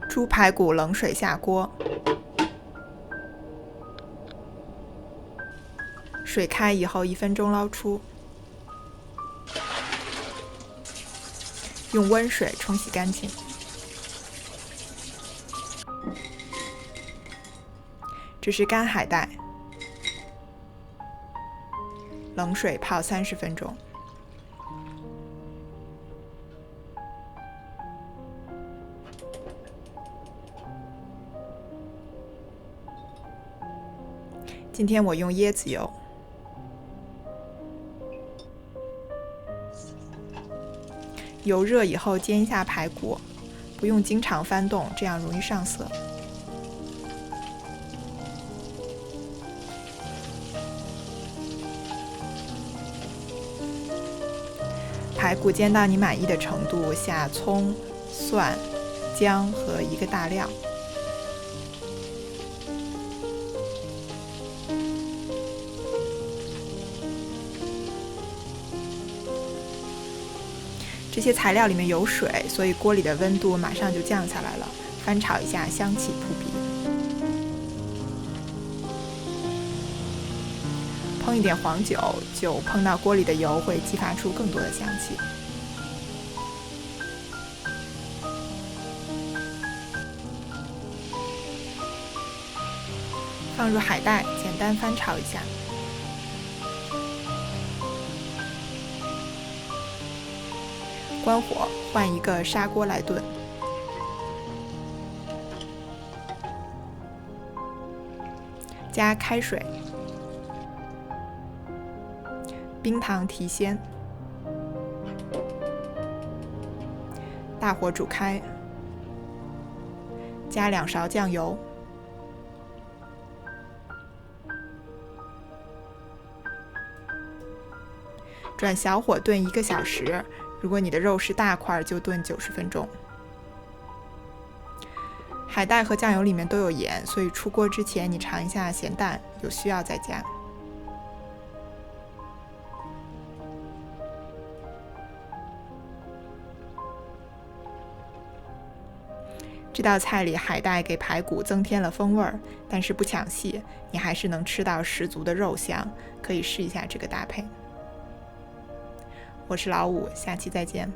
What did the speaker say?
猪排骨冷水下锅，水开以后1分钟捞出，用温水冲洗干净。这是干海带，冷水泡30分钟。今天我用椰子油，油热以后煎一下排骨，不用经常翻动，这样容易上色。排骨煎到你满意的程度，下葱、蒜、姜和1个大料。这些材料里面有水，所以锅里的温度马上就降下来了。翻炒一下，香气扑鼻。烹一点黄酒，酒烹到锅里的油会激发出更多的香气。放入海带，简单翻炒一下。关火，换一个砂锅来炖。加开水，冰糖提鲜，大火煮开，加2勺酱油，转小火炖1个小时。如果你的肉是大块，就炖90分钟。海带和酱油里面都有盐，所以出锅之前你尝一下咸淡，有需要再加。这道菜里海带给排骨增添了风味儿，但是不抢戏，你还是能吃到十足的肉香，可以试一下这个搭配。我是老五，下期再见。